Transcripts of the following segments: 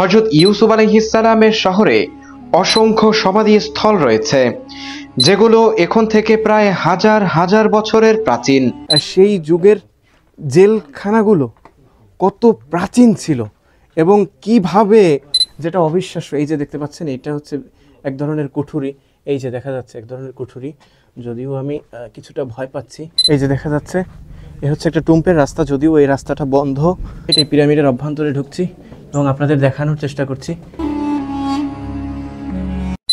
হযরত ইউসুফ আলাইহিস সালামের শহরে অসংখ্য সমাধিস্থল রয়েছে, যেগুলো এখন থেকে প্রায় হাজার হাজার বছরের প্রাচীন। সেই যুগের জেলখানাগুলো কত প্রাচীন ছিল এবং কিভাবে, যেটা অবিশ্বাস্য। এই যে দেখতে পাচ্ছেন, এটা হচ্ছে এক ধরনের কুঠুরি। এই যে দেখা যাচ্ছে এক ধরনের কুঠুরি, যদিও আমি কিছুটা ভয় পাচ্ছি। এই যে দেখা যাচ্ছে এ হচ্ছে একটা টুম্পের রাস্তা, যদিও এই রাস্তাটা বন্ধ। এটাই পিরামিডের অভ্যন্তরে ঢুকছি এবং আপনাদের দেখানোর চেষ্টা করছি।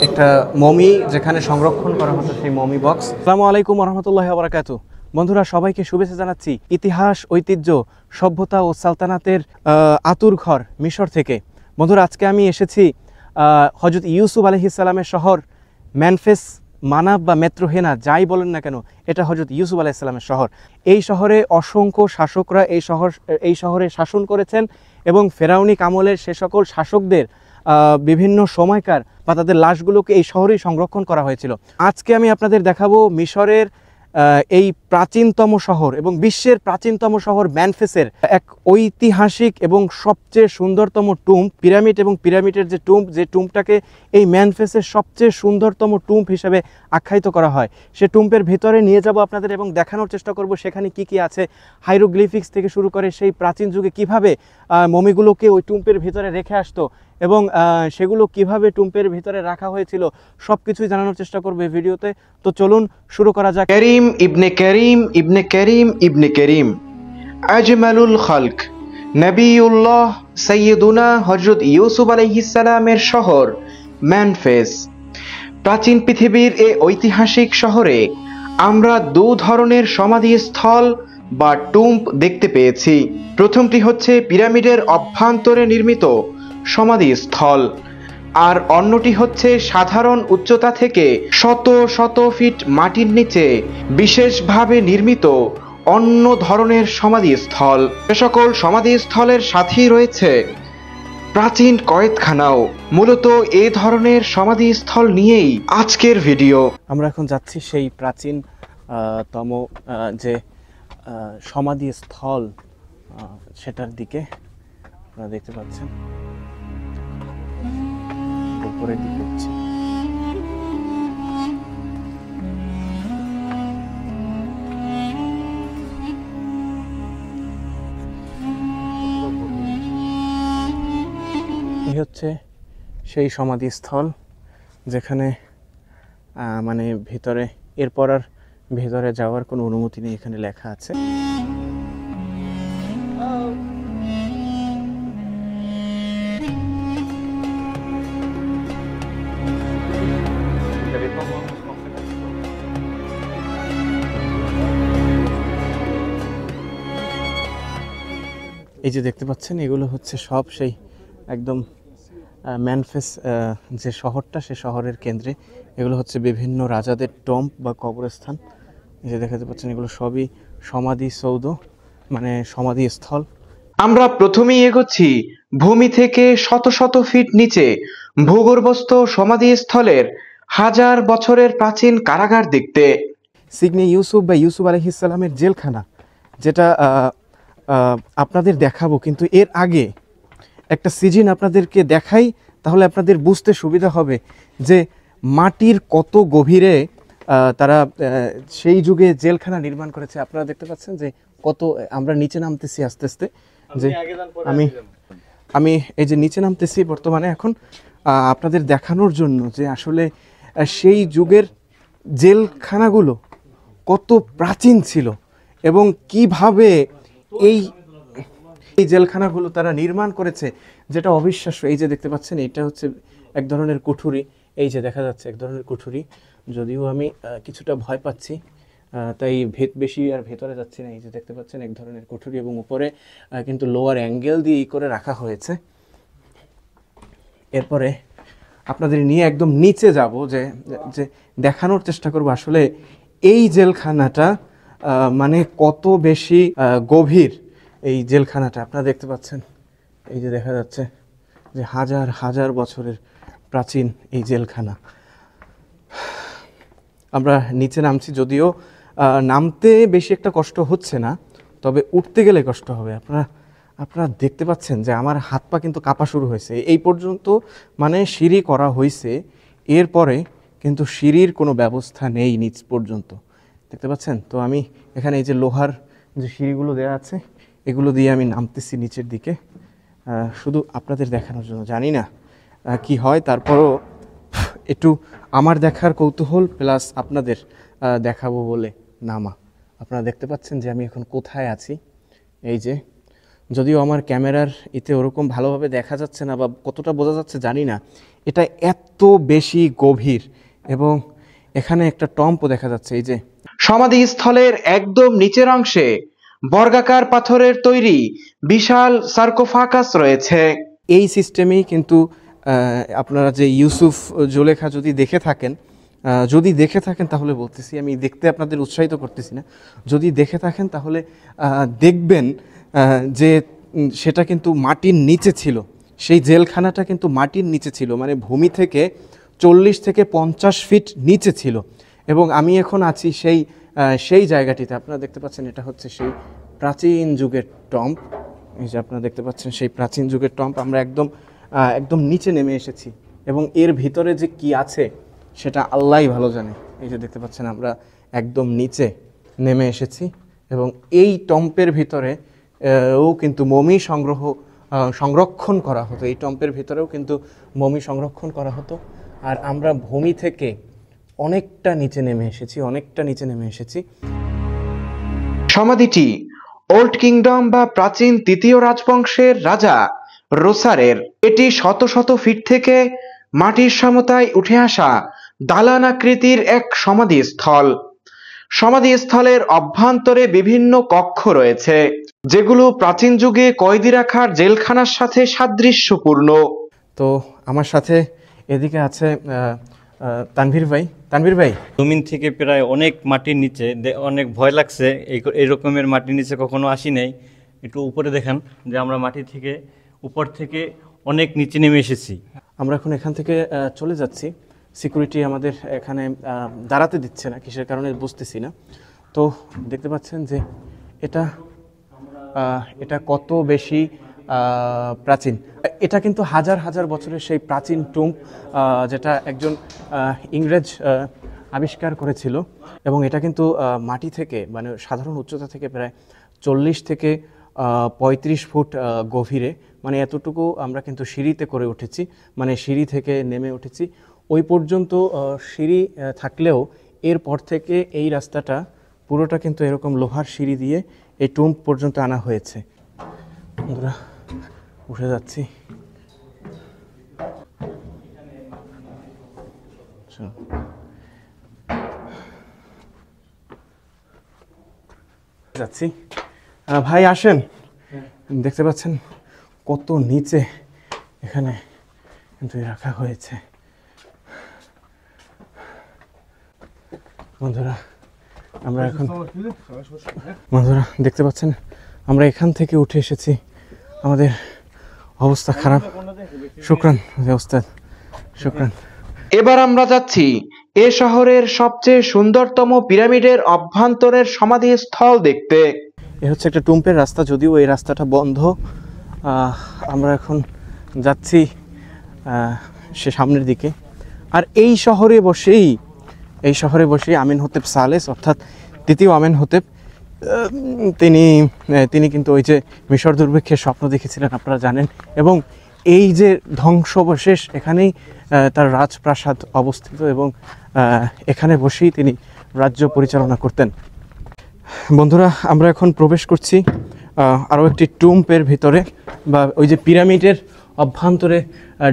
একটা মমি যেখানে সংরক্ষণ করা হতো, সেই মমি বক্স। আসসালামু আলাইকুম ওয়া রাহমাতুল্লাহি ওয়া বারাকাতুহু। বন্ধুরা, সবাইকে শুভেচ্ছা জানাচ্ছি ইতিহাস, ঐতিহ্য, সভ্যতা ও সালতানাতের আতুর ঘর মিশর থেকে। বন্ধুরা, আজকে আমি এসেছি হযরত ইউসুফ আলাইহিস সালামের শহর মেমফিস, মানাব বা মেত্রোহেনা, যাই বলেন না কেন, এটা হযরত ইউসুফ আলাইহিস সালামের শহর। এই শহরে অসংখ্য শাসকরা এই শহরে শাসন করেছেন এবং ফেরাউনিক আমলের সে সকল শাসকদের বিভিন্ন সময়কার বা তাদের লাশগুলোকে এই শহরেই সংরক্ষণ করা হয়েছিল। আজকে আমি আপনাদের দেখাবো মিশরের এই প্রাচীনতম শহর এবং বিশ্বের প্রাচীনতম শহর মেমফিসের এক ঐতিহাসিক এবং সবচেয়ে সুন্দরতম টুম্ব পিরামিড, এবং পিরামিডের যে টুম্বটাকে এই মেমফিসের সবচেয়ে সুন্দরতম টুম্ব হিসেবে আখ্যায়িত করা হয়। সে টুম্বের ভিতরে নিয়ে যাব আপনাদের এবং দেখানোর চেষ্টা করব সেখানে কি কি আছে, হাইরোগ্লিফিক্স থেকে শুরু করে সেই প্রাচীন যুগে কিভাবে মমিগুলোকে ওই টুম্বের ভিতরে রেখে আসতো এবং সেগুলো কিভাবে টুম্বের ভিতরে রাখা হয়েছিল, সব কিছুই জানানোর চেষ্টা করবে এই ভিডিওতে। তো চলুন শুরু করা যাক। করিম ইবনে করিম ইবনে করিম ইবনে করিম, আজমালুল খালক, নবিউল্লাহ সাইয়্যিদুনা হযরত ইউসুফ আলাইহিস সালামের শহর মেমফিস। প্রাচীন পৃথিবীর এই ঐতিহাসিক শহরে আমরা দু ধরনের সমাধিস্থল বা টুম্ব দেখতে পেয়েছি। প্রথমটি হচ্ছে পিরামিডের অভ্যন্তরে নির্মিত সমাধিস্থল, আর অন্যটি হচ্ছে সাধারণ উচ্চতা থেকে শত শত ফিট মাটির নিচে বিশেষভাবে নির্মিত অন্য ধরনের সমাধিস্থল। এ সকল সমাধিস্থলের সাথেই রয়েছে প্রাচীন কয়েদখানাও। মূলত এই ধরনের সমাধিস্থল নিয়েই আজকের ভিডিও। আমরা এখন যাচ্ছি সেই প্রাচীন তম যে সমাধিস্থল সেটার দিকে। আপনারা দেখতে পাচ্ছেন উপরের দিকে হচ্ছে। এই হচ্ছে সেই সমাধিস্থল যেখানে মানে ভিতরে, এরপর আর ভেতরে যাওয়ার কোনো অনুমতি নেই, এখানে লেখা আছে। এই যে দেখতে পাচ্ছেন, এগুলো হচ্ছে সব সেই একদম মেমফিস যে শহরটা, সে শহরের কেন্দ্রে। এগুলো হচ্ছে বিভিন্ন রাজাদের টম্ব বা কবরস্থান। এই যে দেখাতে পাচ্ছেন, এগুলো সবই সমাধিসৌধ, মানে সমাধিস্থল। আমরা প্রথমেই এগোচ্ছি ভূমি থেকে শত শত ফিট নিচে ভূগর্ভস্থ সমাধিস্থলের হাজার বছরের প্রাচীন কারাগার দেখতে। সিগনে ইউসুফ বা ইউসুফ আলাইহিস সালামের জেলখানা, যেটা আপনাদের দেখাবো, কিন্তু এর আগে একটা সিজন আপনাদেরকে দেখাই, তাহলে আপনাদের বুঝতে সুবিধা হবে যে মাটির কত গভীরে তারা সেই যুগে জেলখানা নির্মাণ করেছে। আপনারা দেখতে পাচ্ছেন যে কত, আমরা নিচে নামতেছি আস্তে আস্তে। যে আমি এই যে নিচে নামতেছি বর্তমানে এখন আপনাদের দেখানোর জন্য যে আসলে সেই যুগের জেলখানাগুলো কত প্রাচীন ছিল এবং কিভাবে এই জেলখানাগুলো তারা নির্মাণ করেছে, যেটা অবিশ্বাস্য। এই যে দেখতে পাচ্ছেন, এটা হচ্ছে এক ধরনের কুঠুরি। এই যে দেখা যাচ্ছে এক ধরনের কুঠুরি, যদিও আমি কিছুটা ভয় পাচ্ছি, তাই বেশি আর ভেতরে যাচ্ছি না। এই যে দেখতে পাচ্ছেন এক ধরনের কুঠুরি, এবং উপরে কিন্তু লোয়ার অ্যাঙ্গেল দিয়ে করে রাখা হয়েছে। এরপরে আপনাদের নিয়ে একদম নিচে যাব, যে দেখানোর চেষ্টা করব আসলে এই জেলখানাটা মানে কত বেশি গভীর। এই জেলখানাটা আপনারা দেখতে পাচ্ছেন, এই যে দেখা যাচ্ছে যে হাজার হাজার বছরের প্রাচীন এই জেলখানা। আমরা নিচে নামছি, যদিও নামতে বেশি একটা কষ্ট হচ্ছে না, তবে উঠতে গেলে কষ্ট হবে। আপনারা আপনারা দেখতে পাচ্ছেন যে আমার হাত পা কিন্তু কাঁপা শুরু হয়েছে এই পর্যন্ত, মানে সিঁড়ি করা হয়েছে, এরপরে কিন্তু সিঁড়ির কোনো ব্যবস্থা নেই নিচ পর্যন্ত, দেখতে পাচ্ছেন। তো আমি এখানে এই যে লোহার যে সিঁড়িগুলো দেওয়া আছে এগুলো দিয়ে আমি নামতেছি নিচের দিকে, শুধু আপনাদের দেখানোর জন্য। জানি না কি হয়, তারপরও একটু আমার দেখার কৌতূহল প্লাস আপনাদের দেখাবো বলে নামা। আপনারা দেখতে পাচ্ছেন যে আমি এখন কোথায় আছি। এই যে, যদিও আমার ক্যামেরার এতে ওরকম ভালোভাবে দেখা যাচ্ছে না বা কতটা বোঝা যাচ্ছে জানি না, এটা এত বেশি গভীর এবং এখানে একটা টম্পও দেখা যাচ্ছে। এই যে সমাধিস্থলের একদম নিচের অংশে বর্গাকার পাথরের তৈরি বিশাল সার্কোফাগাস রয়েছে। এই সিস্টেমেই কিন্তু আপনারা যে ইউসুফ জুলেখা যদি দেখে থাকেন তাহলে বলতেছি, আমি দেখতে আপনাদের উৎসাহিত করতেছি না, যদি দেখে থাকেন তাহলে দেখবেন যে সেটা কিন্তু মাটির নিচে ছিল, সেই জেলখানাটা কিন্তু মাটির নিচে ছিল, মানে ভূমি থেকে 40 থেকে 50 ফিট নিচে ছিল। এবং আমি এখন আছি সেই জায়গাটিতে। আপনারা দেখতে পাচ্ছেন এটা হচ্ছে সেই প্রাচীন যুগের টম্ব। এই যে আপনারা দেখতে পাচ্ছেন সেই প্রাচীন যুগের টম্ব। আমরা একদম নিচে নেমে এসেছি এবং এর ভিতরে যে কি আছে সেটা আল্লাহই ভালো জানে। এই যে দেখতে পাচ্ছেন আমরা একদম নিচে নেমে এসেছি এবং এই টম্পের ভিতরে ও কিন্তু মমি সংরক্ষণ করা হতো। এই টম্পের ভিতরেও কিন্তু মমি সংরক্ষণ করা হতো। আর আমরা ভূমি থেকে অনেকটা নিচে নেমে এসেছি। সমাধিটি ওল্ড কিংডম বা প্রাচীন তৃতীয় রাজবংশের রাজা রোসারের। এটি শত শত ফিট থেকে মাটির সমতায় উঠে আসা দালান আকৃতির এক সমাধিস্থল। সমাধিস্থলের অভ্যন্তরে বিভিন্ন কক্ষ রয়েছে, যেগুলো প্রাচীন যুগে কয়েদি রাখার জেলখানার সাথে সাদৃশ্যপূর্ণ। তো আমার সাথে এদিকে আছে তানভীর ভাই। জমিন থেকে প্রায় অনেক মাটির নিচে, অনেক ভয় লাগছে, এই রকমের মাটির নিচে কখনো আসি নাই। একটু উপরে দেখান যে আমরা মাটি থেকে উপর থেকে অনেক নিচে নেমে এসেছি। আমরা এখন এখান থেকে চলে যাচ্ছি। সিকিউরিটি আমাদের এখানে দাঁড়াতে দিচ্ছে না, কিসের কারণে বুঝতেছি না। তো দেখতে পাচ্ছেন যে এটা কত বেশি প্রাচীন। এটা কিন্তু হাজার হাজার বছরের সেই প্রাচীন টুম্ব, যেটা একজন ইংরেজ আবিষ্কার করেছিল। এবং এটা কিন্তু মাটি থেকে, মানে সাধারণ উচ্চতা থেকে প্রায় 40 থেকে 35 ফুট গভীরে, মানে এতটুকু আমরা কিন্তু সিঁড়িতে করে উঠেছি, মানে সিঁড়ি থেকে নেমে উঠেছি। ওই পর্যন্ত সিঁড়ি থাকলেও এরপর থেকে এই রাস্তাটা পুরোটা কিন্তু এরকম লোহার সিঁড়ি দিয়ে এই টুম্ব পর্যন্ত আনা হয়েছে। বন্ধুরা উঠে যাচ্ছি। ভাই আসেন, দেখতে পাচ্ছেন কত নিচে এখানে কিন্তু রাখা হয়েছে। বন্ধুরা দেখতে পাচ্ছেন আমরা এখান থেকে উঠে এসেছি, আমাদের অবস্থা খারাপ। শুকরান ওস্তাদ, শুকরান। এবার আমরা যাচ্ছি এ শহরের সবচেয়ে সুন্দরতম পিরামিডের অভ্যন্তরের সমাধিস্থল দেখতে। এ হচ্ছে একটা টুম্পের রাস্তা, যদিও এই রাস্তাটা বন্ধ। আমরা এখন যাচ্ছি সে সামনের দিকে। আর এই শহরে বসেই আমেনহোতেপ সালেস, অর্থাৎ দ্বিতীয় আমেনহোতেপ, তিনি কিন্তু ওই যে মিশর দুর্ভিক্ষের স্বপ্ন দেখেছিলেন, আপনারা জানেন। এবং এই যে ধ্বংসাবশেষ, এখানেই তার রাজপ্রাসাদ অবস্থিত এবং এখানে বসেই তিনি রাজ্য পরিচালনা করতেন। বন্ধুরা আমরা এখন প্রবেশ করছি আরও একটি টুম্পের ভিতরে, বা ওই যে পিরামিডের অভ্যন্তরে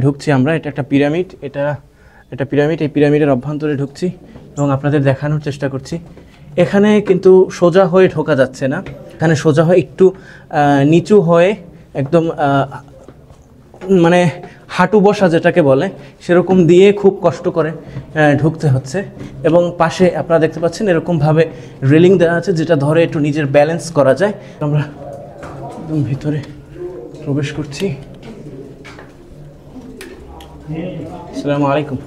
ঢুকছি আমরা। এটা একটা পিরামিড, এটা পিরামিড। এই পিরামিডের অভ্যন্তরে ঢুকছি এবং আপনাদের দেখানোর চেষ্টা করছি। এখানে কিন্তু সোজা হয়ে ঢোকা যাচ্ছে না, এখানে সোজা হয়ে একটু নিচু হয়ে একদম মানে হাঁটু বসা যেটাকে বলে সেরকম দিয়ে খুব কষ্ট করে ঢুকতে হচ্ছে। এবং পাশে আপনারা দেখতে পাচ্ছেন এরকমভাবে রেলিং দেওয়া আছে, যেটা ধরে একটু নিজের ব্যালেন্স করা যায়। আমরা একদম ভিতরে প্রবেশ করছি। আসসালামু আলাইকুম।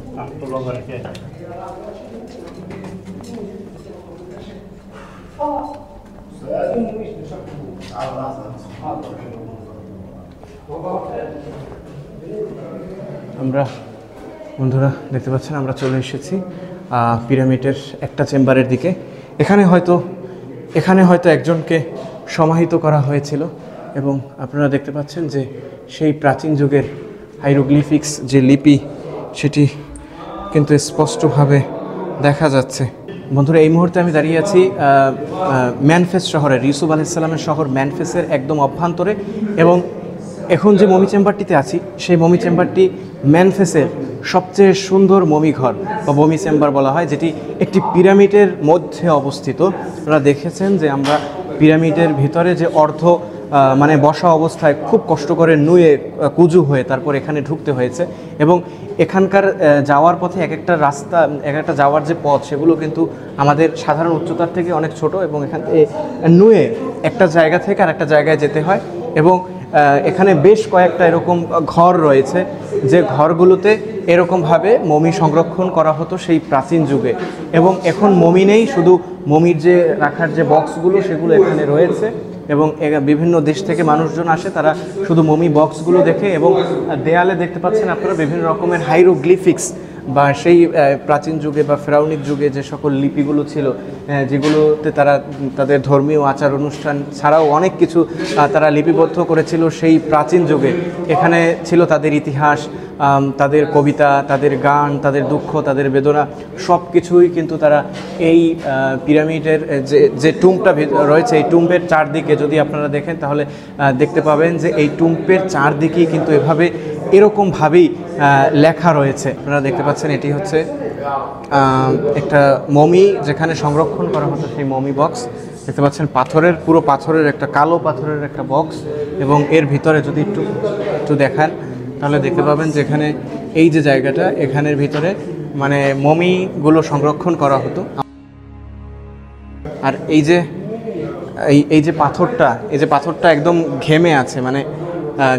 আমরা বন্ধুরা দেখতে পাচ্ছেন আমরা চলে এসেছি পিরামিডের একটা চেম্বারের দিকে। এখানে হয়তো একজনকে সমাহিত করা হয়েছিল এবং আপনারা দেখতে পাচ্ছেন যে সেই প্রাচীন যুগের হাইরোগ্লিফিক্স যে লিপি সেটি কিন্তু স্পষ্টভাবে দেখা যাচ্ছে। বন্ধুরা এই মুহূর্তে আমি দাঁড়িয়ে আছি ম্যানফেস শহরের, ইউসুফ আলাইহিস সালামের শহর ম্যানফেসের একদম অভ্যন্তরে, এবং এখন যে মমি চেম্বারটিতে আছি সেই মমি চেম্বারটি ম্যানফেসের সবচেয়ে সুন্দর মমি ঘর বা মমি চেম্বার বলা হয়, যেটি একটি পিরামিডের মধ্যে অবস্থিত। আপনারা দেখেছেন যে আমরা পিরামিডের ভিতরে যে মানে বসা অবস্থায় খুব কষ্ট করে নুয়ে কুজু হয়ে তারপর এখানে ঢুকতে হয়েছে, এবং এখানকার যাওয়ার পথে এক একটা যাওয়ার যে পথ সেগুলো কিন্তু আমাদের সাধারণ উচ্চতার থেকে অনেক ছোট, এবং এখান থেকে নুয়ে একটা জায়গা থেকে আর একটা জায়গায় যেতে হয়। এবং এখানে বেশ কয়েকটা এরকম ঘর রয়েছে যে ঘরগুলোতে এরকমভাবে মমি সংরক্ষণ করা হতো সেই প্রাচীন যুগে, এবং এখন মমি নেই, শুধু মমির যে রাখার যে বক্সগুলো সেগুলো এখানে রয়েছে। এবং বিভিন্ন দেশ থেকে মানুষজন আসে, তারা শুধু মমি বক্সগুলো দেখে, এবং দেয়ালে দেখতে পাচ্ছেন আপনারা বিভিন্ন রকমের হাইরোগ্লিফিক্স বা সেই প্রাচীন যুগে বা ফেরাউনিক যুগে যে সকল লিপিগুলো ছিল, যেগুলোতে তারা তাদের ধর্মীয় আচার অনুষ্ঠান ছাড়াও অনেক কিছু তারা লিপিবদ্ধ করেছিল সেই প্রাচীন যুগে। এখানে ছিল তাদের ইতিহাস, তাদের কবিতা, তাদের গান, তাদের দুঃখ, তাদের বেদনা, সব কিছুই কিন্তু তারা এই পিরামিডের যে টুম্বটা রয়েছে এই টুম্বের চারদিকে যদি আপনারা দেখেন তাহলে দেখতে পাবেন যে এই টুম্বের চারদিকেই কিন্তু এরকমভাবেই লেখা রয়েছে। আপনারা দেখতে পাচ্ছেন এটি হচ্ছে একটা মমি যেখানে সংরক্ষণ করা হতো সেই মমি বক্স। দেখতে পাচ্ছেন পুরো পাথরের একটা কালো পাথরের একটা বক্স, এবং এর ভিতরে যদি একটু দেখান তাহলে দেখতে পাবেন যে এখানে এই যে জায়গাটা, এখানের ভিতরে মানে মমিগুলো সংরক্ষণ করা হতো। আর এই যে পাথরটা একদম ঘেমে আছে, মানে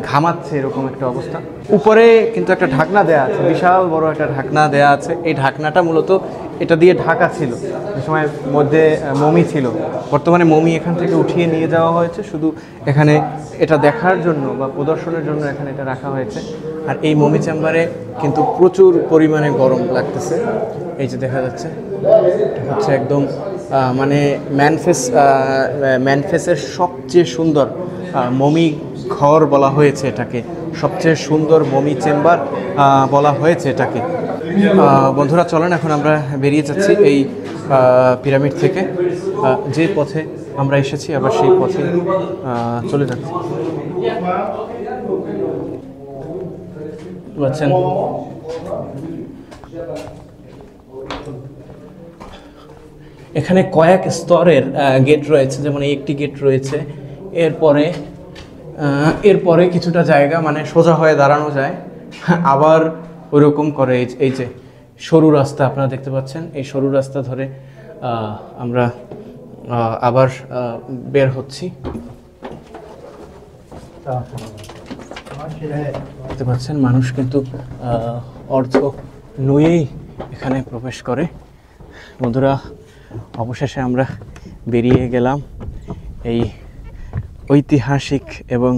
ঘামাচ্ছে এরকম একটা অবস্থা। উপরে কিন্তু একটা ঢাকনা দেয়া আছে, বিশাল বড় একটা ঢাকনা দেয়া আছে। এই ঢাকনাটা মূলত এটা দিয়ে ঢাকা ছিল, যে সময় মধ্যে মমি ছিল। বর্তমানে মমি এখান থেকে উঠিয়ে নিয়ে যাওয়া হয়েছে, শুধু এখানে এটা দেখার জন্য বা প্রদর্শনের জন্য এখানে এটা রাখা হয়েছে। আর এই মমি চেম্বারে কিন্তু প্রচুর পরিমাণে গরম লাগতেছে। এই যে দেখা যাচ্ছে হচ্ছে একদম মানে ম্যানফেসের সবচেয়ে সুন্দর মমি ঘর বলা হয়েছে এটাকে, সবচেয়ে সুন্দর মমি চেম্বার বলা হয়েছে এটাকে। বন্ধুরা চলেন এখন আমরা বেরিয়ে যাচ্ছি এই পিরামিড থেকে, যে পথে আমরা এসেছি আবার সেই পথে চলে যাচ্ছি। বুঝছেন এখানে কয়েক স্তরের গেট রয়েছে, যেমন এই একটি গেট রয়েছে, এরপরে কিছুটা জায়গা মানে সোজা হয়ে দাঁড়ানো যায়, আবার ওইরকম করে এই যে সরু রাস্তা আপনারা দেখতে পাচ্ছেন, এই সরু রাস্তা ধরে আমরা আবার বের হচ্ছি। দেখতে পাচ্ছেন মানুষ কিন্তু অর্ধ নুয়েই এখানে প্রবেশ করে। বন্ধুরা অবশেষে আমরা বেরিয়ে গেলাম এই ঐতিহাসিক এবং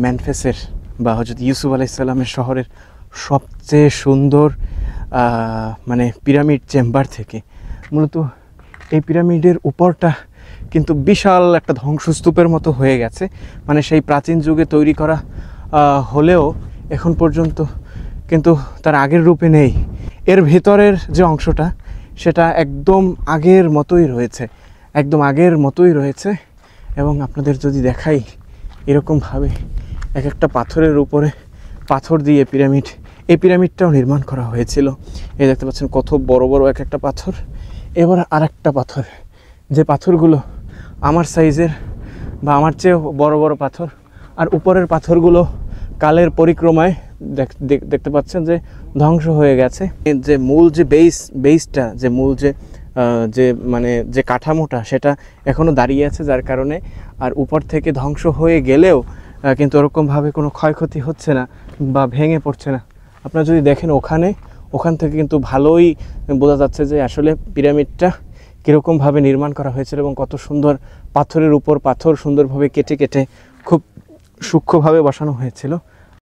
ম্যানফেসের বা হযরত ইউসুফ আলাইহিস সালামের শহরের সবচেয়ে সুন্দর মানে পিরামিড চেম্বার থেকে। মূলত এই পিরামিডের উপরটা কিন্তু বিশাল একটা ধ্বংসস্তূপের মতো হয়ে গেছে, মানে সেই প্রাচীন যুগে তৈরি করা হলেও এখন পর্যন্ত কিন্তু তার আগের রূপে নেই। এর ভেতরের যে অংশটা সেটা একদম আগের মতোই রয়েছে, এবং আপনাদের যদি দেখাই এরকমভাবে এক একটা পাথরের উপরে পাথর দিয়ে এই পিরামিডটাও নির্মাণ করা হয়েছিল। এই দেখতে পাচ্ছেন কত বড় বড় এক একটা পাথর। এবার আরেকটা পাথর, যে পাথরগুলো আমার সাইজের বা আমার চেয়ে বড় বড় পাথর, আর উপরের পাথরগুলো কালের পরিক্রমায় দেখতে পাচ্ছেন যে ধ্বংস হয়ে গেছে। যে মূল যে বেসটা যে মূল যে কাঠামোটা সেটা এখনও দাঁড়িয়ে আছে, যার কারণে আর উপর থেকে ধ্বংস হয়ে গেলেও কিন্তু ওরকমভাবে কোনো ক্ষয়ক্ষতি হচ্ছে না বা ভেঙে পড়ছে না। আপনারা যদি দেখেন ওখান থেকে কিন্তু ভালোই বোঝা যাচ্ছে যে আসলে পিরামিডটা কীরকমভাবে নির্মাণ করা হয়েছিল এবং কত সুন্দর পাথরের উপর পাথর সুন্দরভাবে কেটে খুব সূক্ষ্মভাবে বসানো হয়েছিল